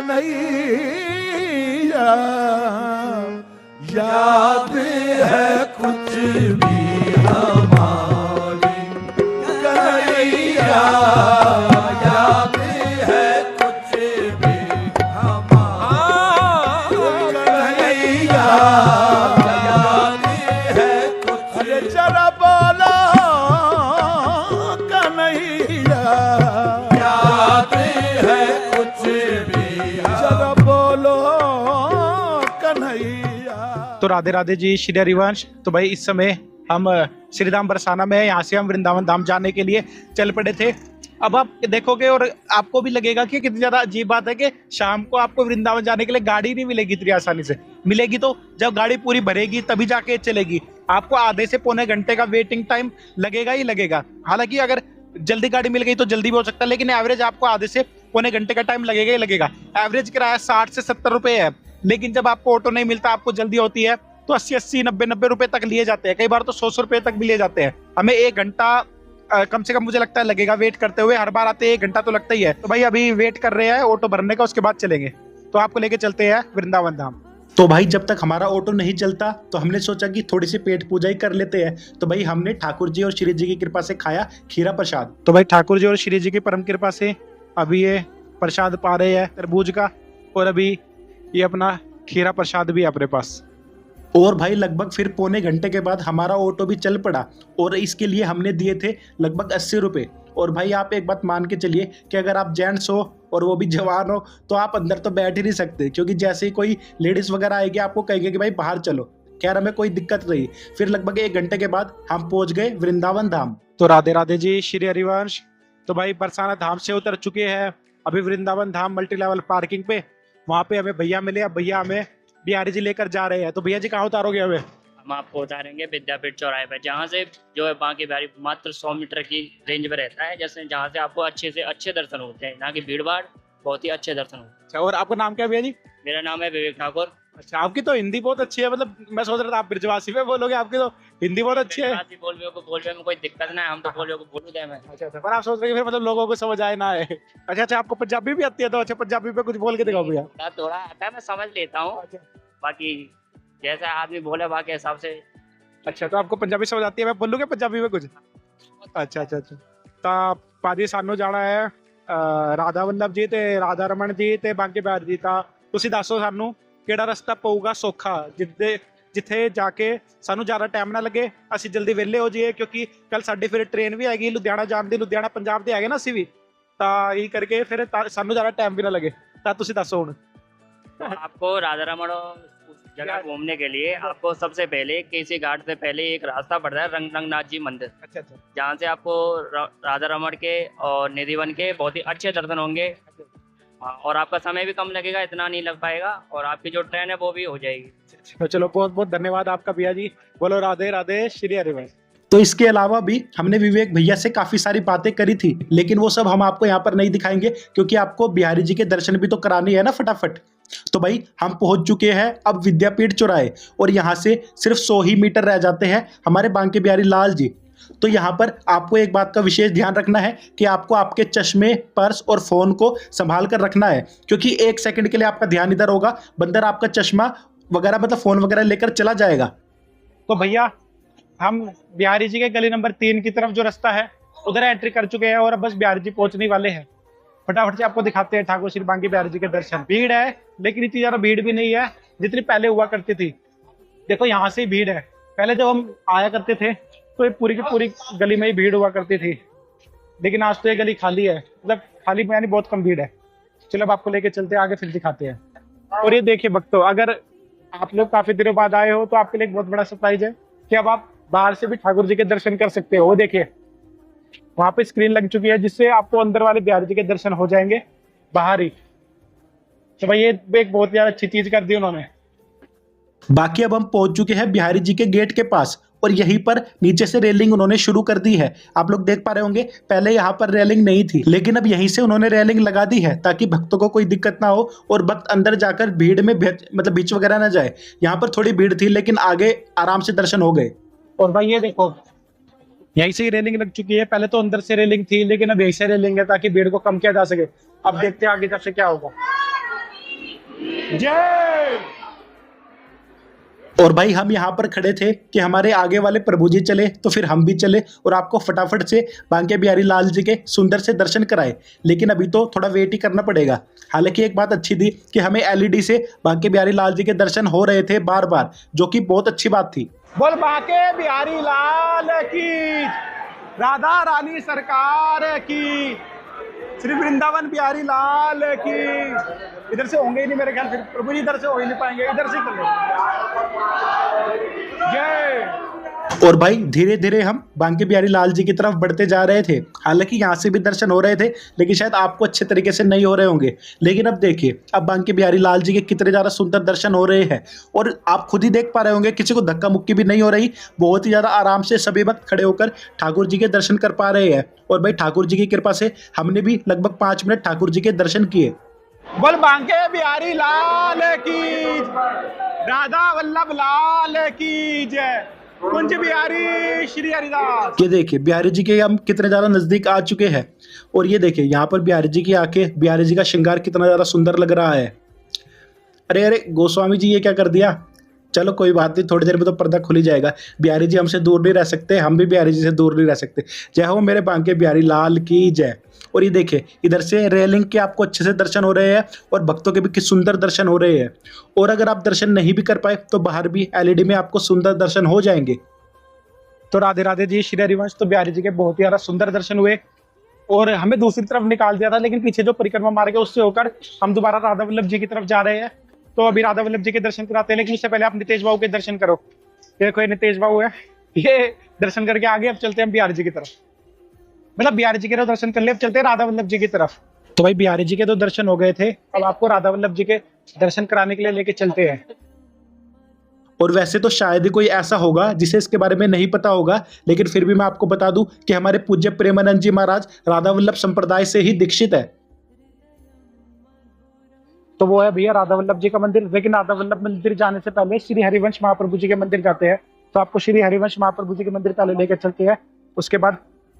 कन्हैया, याद है कुछ भी हमारी कन्हैया, याद है कुछ भी हमारी कन्हैया, याद है कुछ। अरे जरा बोलो कन्हैया, याद है कुछ भी, जरा बोलो कन्हैया। तो राधे राधे जी, श्री हरिवंश। तो भाई इस समय हम श्री धाम बरसाना में, यहाँ से हम वृंदावन धाम जाने के लिए चल पड़े थे। अब आप देखोगे और आपको भी लगेगा कि कितनी ज्यादा अजीब बात है कि शाम को आपको वृंदावन जाने के लिए गाड़ी नहीं मिलेगी इतनी आसानी से। मिलेगी तो जब गाड़ी पूरी भरेगी तभी जाके चलेगी। आपको आधे से पौने घंटे का वेटिंग टाइम लगेगा ही लगेगा। हालांकि अगर जल्दी गाड़ी मिल गई तो जल्दी भी हो सकता है, लेकिन एवरेज आपको आधे से पौने घंटे का टाइम लगेगा ही लगेगा। एवरेज किराया 60 से 70 रुपए है, लेकिन जब आपको ऑटो नहीं मिलता, आपको जल्दी होती है तो 80-80, 90-90 रुपए तक लिए जाते हैं। कई बार तो 100 रुपए तक भी लिए जाते हैं। हमें 1 घंटा कम से कम मुझे लगता है लगेगा वेट करते हुए। हर बार आते 1 घंटा तो लगता ही है। तो भाई अभी वेट कर रहे हैं ऑटो भरने का, उसके बाद चलेंगे। तो आपको लेके चलते हैं वृंदावन धाम। तो भाई जब तक हमारा ऑटो नहीं चलता तो हमने सोचा कि थोड़ी सी पेट पूजा ही कर लेते हैं। तो भाई हमने ठाकुर जी और श्री जी की कृपा से खाया खीरा प्रसाद। तो भाई ठाकुर जी और श्री जी की परम कृपा से अभी ये प्रसाद पा रहे हैं तरबूज का, और अभी ये अपना खीरा प्रसाद भी है अपने पास। और भाई लगभग फिर पौने घंटे के बाद हमारा ऑटो भी चल पड़ा, और इसके लिए हमने दिए थे लगभग 80 रुपए। और भाई आप एक बात मान के चलिए कि अगर आप जेंट्स हो और वो भी जवान हो तो आप अंदर तो बैठ ही नहीं सकते, क्योंकि जैसे ही कोई लेडीज वगैरह आएगी आपको कहेंगे कि भाई बाहर चलो। खैर हमें कोई दिक्कत नहीं। फिर लगभग 1 घंटे के बाद हम पहुंच गए वृंदावन धाम। तो राधे राधे जी, श्री हरिवंश। तो भाई बरसाना धाम से उतर चुके हैं, अभी वृंदावन धाम मल्टी लेवल पार्किंग पे। वहाँ पे हमें भैया मिले। अब भैया हमें बिहारी जी लेकर जा रहे हैं। तो भैया जी कहाँ उतारोगे हमें? हम आपको उतारेंगे विद्यापीठ चौराहे पर, जहाँ से जो है बांके बिहारी मात्र 100 मीटर की रेंज में रहता है, जैसे जहाँ से आपको अच्छे से अच्छे दर्शन होते हैं, ना कि भीड़ भाड़, बहुत ही अच्छे दर्शन होते हैं। अच्छा, और आपका नाम क्या है भैया जी? मेरा नाम है विवेक ठाकुर। अच्छा, आपकी तो हिंदी बहुत अच्छी है। मतलब मैं सोच रहा था आप ब्रजवासी में बोलोगे, आपकी तो हिंदी बहुत अच्छी है। बोलवे में कोई दिक्कत ना है, हम तो बोलवे को बोलू दे मैं। अच्छा, पर आप सोच रहे हैं फिर मतलब लोगों को समझ आए ना आए। अच्छा, आपको पंजाबी भी आती है? तो अच्छा, पंजाबी पे कुछ बोल के दिखाओ भैया। थोड़ा आता है, मैं समझ लेता हूँ, बाकी जैसा आदमी बोले बाकी हिसाब से। अच्छा, तो आपको पंजाबी समझ आती है? मैं बोलूँगा पंजाबी में कुछ? अच्छा। तो पाजी सानू जाना है राधा वल्लभ जी ते राधा रमन जी ते बांके बिहारी जी। ਤਾਂ ਤੁਸੀਂ ਦੱਸੋ ਸਾਨੂੰ ਕਿਹੜਾ ਰਸਤਾ ਪਊਗਾ ਸੌਖਾ, ਜਿੱਥੇ ਜਾ ਕੇ ਸਾਨੂੰ ਜ਼ਿਆਦਾ ਟਾਈਮ ਨਾ ਲੱਗੇ, ਅਸੀਂ ਜਲਦੀ ਵਿਹਲੇ ਹੋ ਜਾਈਏ, ਕਿਉਂਕਿ ਕੱਲ ਸਾਡੀ ਫਿਰ ਟ੍ਰੇਨ ਵੀ ਹੈਗੀ ਲੁਧਿਆਣਾ ਜਾਣ ਦੀ। ਲੁਧਿਆਣਾ ਪੰਜਾਬ ਦੇ ਹੈਗੇ ਨਾ ਅਸੀਂ ਵੀ, ਤਾਂ ਇਹ ਕਰਕੇ ਫਿਰ ਸਾਨੂੰ ਜ਼ਿਆਦਾ ਟਾਈਮ ਵੀ ਨਾ ਲੱਗੇ। ਤਾਂ ਤੁਸੀਂ ਦੱਸੋ ਹੁਣ। तो आपको राधा रमन उस जगह घूमने के लिए आपको सबसे पहले केसी घाट से पहले एक रास्ता पड़ता है रंगनाथ जी मंदिर। अच्छा। जहाँ से आपको राधा रमन के और निधिवन के बहुत ही अच्छे दर्शन होंगे। और आपका समय भी कम लगेगा, इतना नहीं लग पाएगा, और आपकी जो ट्रेन है वो भी हो जाएगी। चलो, बहुत बहुत धन्यवाद आपका भैया जी। बोलो राधे राधे, श्री हरिवंश। तो इसके अलावा भी हमने विवेक भैया से काफी सारी बातें करी थी, लेकिन वो सब हम आपको यहाँ पर नहीं दिखाएंगे, क्योंकि आपको बिहारी जी के दर्शन भी तो कराने हैं ना फटाफट। तो भाई हम पहुंच चुके हैं अब विद्यापीठ चौराहे, और यहाँ से सिर्फ 100 ही मीटर रह जाते हैं हमारे बांके बिहारी लाल जी। तो यहाँ पर आपको एक बात का विशेष ध्यान रखना है कि आपको आपके चश्मे, पर्स और फोन को संभाल कर रखना है, क्योंकि 1 सेकंड के लिए आपका ध्यान इधर होगा, बंदर आपका चश्मा वगैरह मतलब फोन वगैरह लेकर चला जाएगा। तो भैया हम बिहारी जी के गली नंबर 3 की तरफ जो रास्ता है उधर एंट्री कर चुके हैं, और अब बस बिहारी जी पहुंचने वाले हैं। फटाफट से आपको दिखाते हैं ठाकुर श्री बांके बिहारी जी के दर्शन। भीड़ है, लेकिन इतनी ज्यादा भीड़ भी नहीं है जितनी पहले हुआ करती थी। देखो यहाँ से भीड़ है, पहले जब हम आया करते थे तो ये पूरी की पूरी गली में ही भीड़ हुआ करती थी, लेकिन आज तो ये गली खाली है। मतलब खाली यानी बहुत कम भीड़ है। चलो अब आपको लेके चलते हैं आगे, फिर दिखाते हैं। और ये देखिए भक्तों, अगर आप लोग काफी दिनों बाद आए हो तो आपके लिए एक बहुत बड़ा सरप्राइज है कि अब आप बाहर से भी ठाकुर जी के दर्शन कर सकते हो। वो देखिए वहां पे स्क्रीन लग चुकी है, जिससे आपको अंदर वाले बिहारी जी के दर्शन हो जाएंगे बाहर ही। तो भाई ये एक बहुत ज्यादा अच्छी चीज कर दी उन्होंने। बाकी अब हम पहुंच चुके हैं बिहारी जी के गेट के पास, और यहीं पर नीचे से रेलिंग उन्होंने शुरू कर दी है। आप लोग देख पा रहे होंगे, पहले यहाँ पर रेलिंग नहीं थी, लेकिन अब यहीं से उन्होंने रेलिंग लगा दी है ताकि भक्तों को कोई दिक्कत ना हो और भक्त अंदर जाकर भीड़ में मतलब बीच वगैरह ना जाए। यहाँ पर थोड़ी भीड़ थी, लेकिन आगे आराम से दर्शन हो गए। और भाई ये देखो यहीं से ही रेलिंग लग चुकी है। पहले तो अंदर से रेलिंग थी, लेकिन अब यहीं से रेलिंग है ताकि भीड़ को कम किया जा सके। अब देखते हैं आगे जब से क्या होगा। जय। और भाई हम यहाँ पर खड़े थे कि हमारे आगे वाले प्रभु जी चले तो फिर हम भी चले और आपको फटाफट से बांके बिहारी लाल जी के सुंदर से दर्शन कराए, लेकिन अभी तो थोड़ा वेट ही करना पड़ेगा। हालांकि एक बात अच्छी थी कि हमें एलईडी से बांके बिहारी लाल जी के दर्शन हो रहे थे बार बार, जो कि बहुत अच्छी बात थी। बोल बांके बिहारी लाल की, राधा रानी सरकार की, श्री वृंदावन बिहारी लाल की। इधर से होंगे ही नहीं मेरे ख्याल, फिर प्रभु जी इधर से हो ही नहीं पाएंगे, इधर से कर लो। जय। और भाई धीरे धीरे हम बांके बिहारी लाल जी की तरफ बढ़ते जा रहे थे। हालांकि यहाँ से भी दर्शन हो रहे थे, लेकिन शायद आपको अच्छे तरीके से नहीं हो रहे होंगे। लेकिन अब देखिए, अब बांके बिहारी लाल जी के कितने ज़्यादा सुंदर दर्शन हो रहे हैं, और आप खुद ही देख पा रहे होंगे किसी को धक्का मुक्की भी नहीं हो रही। बहुत ही ज़्यादा आराम से सभी भक्त खड़े होकर ठाकुर जी के दर्शन कर पा रहे हैं। और भाई ठाकुर जी की कृपा से हमने भी लगभग 5 मिनट ठाकुर जी के दर्शन किए। बोल बांके बिहारी लाल की, राधा वल्लभ लाल की जय। कुंज बिहारी श्री हरिदास। ये देखिए बिहारी जी के हम कितने ज्यादा नजदीक आ चुके हैं, और ये देखिए यहाँ पर बिहारी जी की आंखें, बिहारी जी का श्रृंगार कितना ज्यादा सुंदर लग रहा है। अरे अरे गोस्वामी जी ये क्या कर दिया। चलो कोई बात नहीं, थोड़ी देर में तो पर्दा खुल ही जाएगा। बिहारी जी हमसे दूर नहीं रह सकते, हम भी बिहारी जी से दूर नहीं रह सकते। जय हो मेरे बांके बिहारी लाल की जय। और ये देखिए इधर से रेलिंग के आपको अच्छे से दर्शन हो रहे हैं, और भक्तों के भी किस सुंदर दर्शन हो रहे हैं। और अगर आप दर्शन नहीं भी कर पाए तो बाहर भी एलईडी में आपको सुंदर दर्शन हो जाएंगे। तो राधे राधे जी, श्री हरिवंश। तो बिहारी जी के बहुत ही ज्यादा सुंदर दर्शन हुए, और हमें दूसरी तरफ निकाल दिया था, लेकिन पीछे जो परिक्रमा मार्ग है उससे होकर हम दोबारा राधा वल्लभ जी की तरफ जा रहे हैं। तो अभी राधा वल्लभ जी के दर्शन कराते हैं, लेकिन उससे पहले आप नितेश बाबू के दर्शन करो। देखो ये नितेश बाबू है, ये दर्शन करके आगे अब चलते हैं बिहारी जी की तरफ। मतलब बिहारी जी के तो दर्शन कर ले, अब चलते हैं राधा वल्लभ जी की तरफ। तो भाई बिहारी जी के तो दर्शन हो गए थे, अब आपको राधा वल्लभ जी के दर्शन कराने के लिए लेके चलते हैं। और वैसे तो शायद ही कोई ऐसा होगा जिसे इसके बारे में नहीं पता होगा, लेकिन फिर भी मैं आपको बता दूं कि हमारे पूज्य प्रेमानंद जी महाराज राधा वल्लभ संप्रदाय से ही दीक्षित है। तो वो है भैया राधा वल्लभ जी का मंदिर। लेकिन राधा वल्लभ मंदिर जाने से पहले श्री हरिवंश महाप्रभु जी के मंदिर जाते हैं। तो आपको श्री हरिवंश महाप्रभु जी के मंदिर पहले लेकर चलते हैं, उसके बाद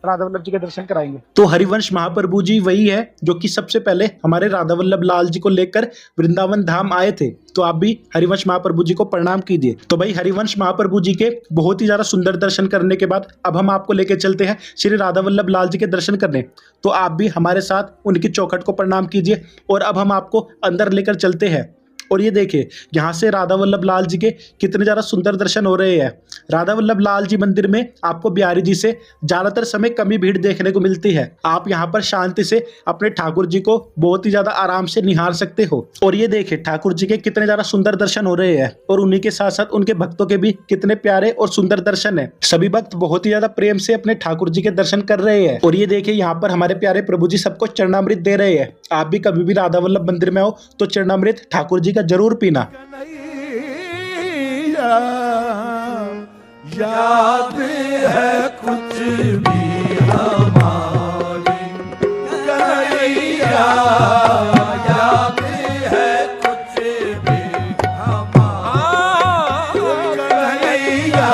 राधा वल्लभ जी के दर्शन कराएंगे। तो हरिवंश महाप्रभु जी वही है जो कि सबसे पहले हमारे राधा वल्लभ लाल जी को लेकर वृंदावन धाम आए थे। तो आप भी हरिवंश महाप्रभु जी को प्रणाम कीजिए। तो भाई हरिवंश महाप्रभु जी के बहुत ही ज्यादा सुंदर दर्शन करने के बाद अब हम आपको लेकर चलते हैं श्री राधा वल्लभ लाल जी के दर्शन करने। तो आप भी हमारे साथ उनकी चौखट को प्रणाम कीजिए, और अब हम आपको अंदर लेकर चलते हैं। और ये देखिए यहाँ से राधा वल्लभ लाल जी के कितने ज़्यादा सुंदर दर्शन हो रहे हैं। राधा वल्लभ लाल जी मंदिर में आपको बिहारी जी से ज़्यादातर समय कमी भीड़ देखने को मिलती है। आप यहाँ पर शांति से अपने ठाकुर जी को बहुत ही ज़्यादा आराम से निहार सकते हो। और ये देखिए ठाकुर जी के कितने ज़्यादा सुंदर दर्शन हो रहे हैं, और उन्हीं के साथ साथ उनके भक्तों के भी कितने प्यारे और सुंदर दर्शन है। सभी भक्त बहुत ही ज़्यादा प्रेम से अपने ठाकुर जी के दर्शन कर रहे हैं। और ये देखिए यहाँ पर हमारे प्यारे प्रभु जी सबको चरणामृत दे रहे हैं। आप भी कभी भी राधा वल्लभ मंदिर में हो तो चरणामृत ठाकुर जी का जरूर पीना। याद है कुछ भी हमारी कन्हैया, याद है कुछ भी हमारी कन्हैया,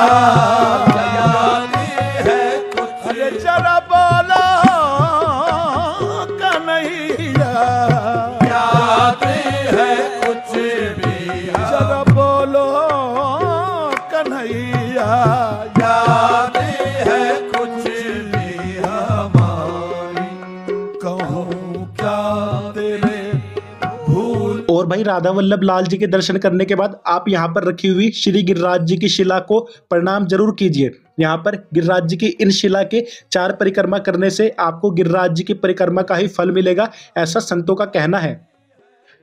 याद है कुछ। जरा बोलो कन्हैया, याद है कुछ भी, जरा बोलो कन्हैया, याद है कुछ भी हमारी, कहूँ क्या तेरे भूल। और भाई राधा वल्लभ लाल जी के दर्शन करने के बाद आप यहाँ पर रखी हुई श्री गिरिराज जी की शिला को प्रणाम जरूर कीजिए। यहाँ पर गिरिराज जी की इन शिला के 4 परिक्रमा करने से आपको गिरिराज जी की परिक्रमा का ही फल मिलेगा, ऐसा संतों का कहना है।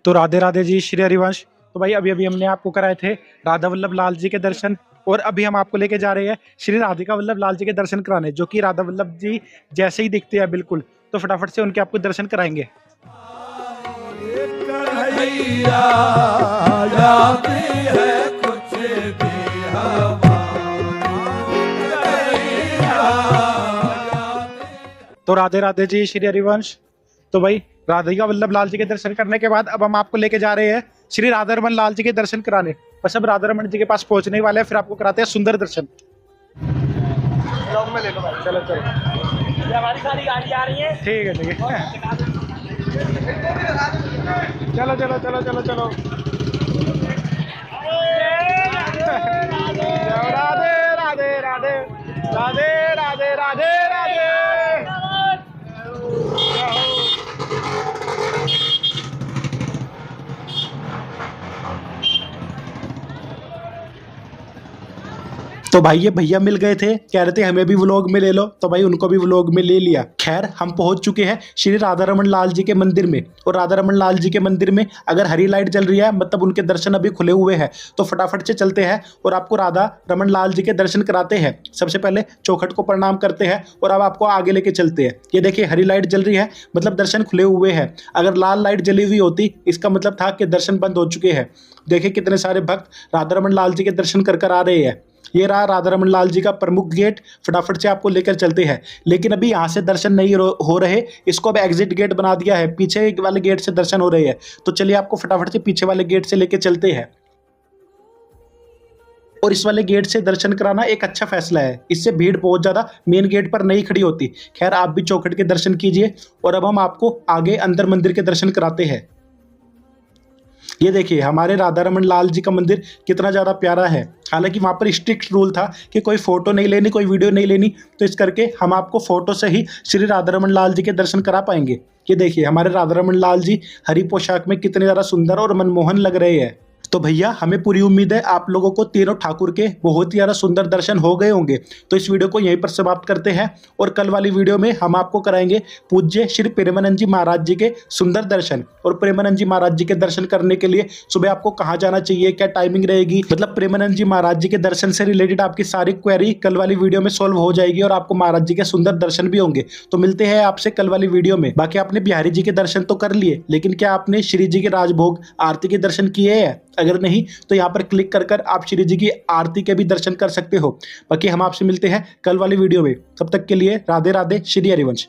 तो राधे राधे जी, श्री हरिवंश। तो भाई अभी अभी हमने आपको कराए थे राधा वल्लभ लाल जी के दर्शन, और अभी हम आपको लेके जा रहे हैं श्री राधिका वल्लभ लाल जी के दर्शन कराने, जो कि राधा वल्लभ जी जैसे ही दिखते हैं बिल्कुल। तो फटाफट से उनके आपको दर्शन कराएंगे। कन्हैया, याद है कुछ भी तो राधे राधे जी, श्री हरिवंश। तो भाई राधिका वल्लभ लाल जी के दर्शन करने के बाद अब हम आपको लेके जा रहे हैं श्री राधा रमन लाल जी के दर्शन कराने। बस अब राधा रमन जी के पास पहुंचने वाले हैं, फिर आपको कराते हैं सुंदर दर्शन। में ले लो भाई, चलो चलो, हमारी सारी गाड़ी आ रही है। ठीक है ठीक है। चलो चलो चलो चलो चलो। राधे राधे राधे राधे राधे राधे राधे। तो भाई ये भैया मिल गए थे, कह रहे थे हमें भी व्लॉग में ले लो, तो भाई उनको भी व्लॉग में ले लिया। खैर हम पहुंच चुके हैं श्री राधा रमन लाल जी के मंदिर में। और राधा रमन लाल जी के मंदिर में अगर हरी लाइट जल रही है मतलब उनके दर्शन अभी खुले हुए हैं, तो फटाफट से चलते हैं और आपको राधा रमन लाल जी के दर्शन कराते हैं। सबसे पहले चौखट को प्रणाम करते हैं और अब आपको आगे लेके चलते हैं। ये देखिए हरी लाइट जल रही है मतलब दर्शन खुले हुए हैं। अगर लाल लाइट जली हुई होती इसका मतलब था कि दर्शन बंद हो चुके हैं। देखिए कितने सारे भक्त राधा रमन लाल जी के दर्शन कर आ रहे हैं। ये रहा राधा रमन लाल जी का प्रमुख गेट, फटाफट से आपको लेकर चलते हैं। लेकिन अभी यहाँ से दर्शन नहीं हो रहे, इसको अब एग्जिट गेट बना दिया है, पीछे वाले गेट से दर्शन हो रहे हैं। तो चलिए आपको फटाफट से पीछे वाले गेट से लेकर चलते हैं। और इस वाले गेट से दर्शन कराना एक अच्छा फैसला है, इससे भीड़ बहुत ज्यादा मेन गेट पर नहीं खड़ी होती। खैर आप भी चौखट के दर्शन कीजिए और अब हम आपको आगे अंदर मंदिर के दर्शन कराते हैं। ये देखिए हमारे राधा रमन लाल जी का मंदिर कितना ज़्यादा प्यारा है। हालांकि वहाँ पर स्ट्रिक्ट रूल था कि कोई फोटो नहीं लेनी, कोई वीडियो नहीं लेनी, तो इस करके हम आपको फोटो से ही श्री राधा रमन लाल जी के दर्शन करा पाएंगे। ये देखिए हमारे राधा रमन लाल जी हरी पोशाक में कितने ज़्यादा सुंदर और मनमोहन लग रहे हैं। तो भैया हमें पूरी उम्मीद है आप लोगों को तीनों ठाकुर के बहुत ही ज़्यादा सुंदर दर्शन हो गए होंगे। तो इस वीडियो को यहीं पर समाप्त करते हैं और कल वाली वीडियो में हम आपको कराएंगे पूज्य श्री प्रेमानंद जी महाराज जी के सुंदर दर्शन। और प्रेमानंद जी महाराज जी के दर्शन करने के लिए सुबह आपको कहाँ जाना चाहिए, क्या टाइमिंग रहेगी, मतलब प्रेमानंद जी महाराज जी के दर्शन से रिलेटेड आपकी सारी क्वेरी कल वाली वीडियो में सोल्व हो जाएगी और आपको महाराज जी के सुंदर दर्शन भी होंगे। तो मिलते हैं आपसे कल वाली वीडियो में। बाकी आपने बिहारी जी के दर्शन तो कर लिए, लेकिन क्या आपने श्री जी के राजभोग आरती के दर्शन किए हैं? अगर नहीं तो यहाँ पर क्लिक कर आप श्री जी की आरती के भी दर्शन कर सकते हो। बाकी हम आपसे मिलते हैं कल वाली वीडियो में, तब तक के लिए राधे राधे, श्री हरिवंश।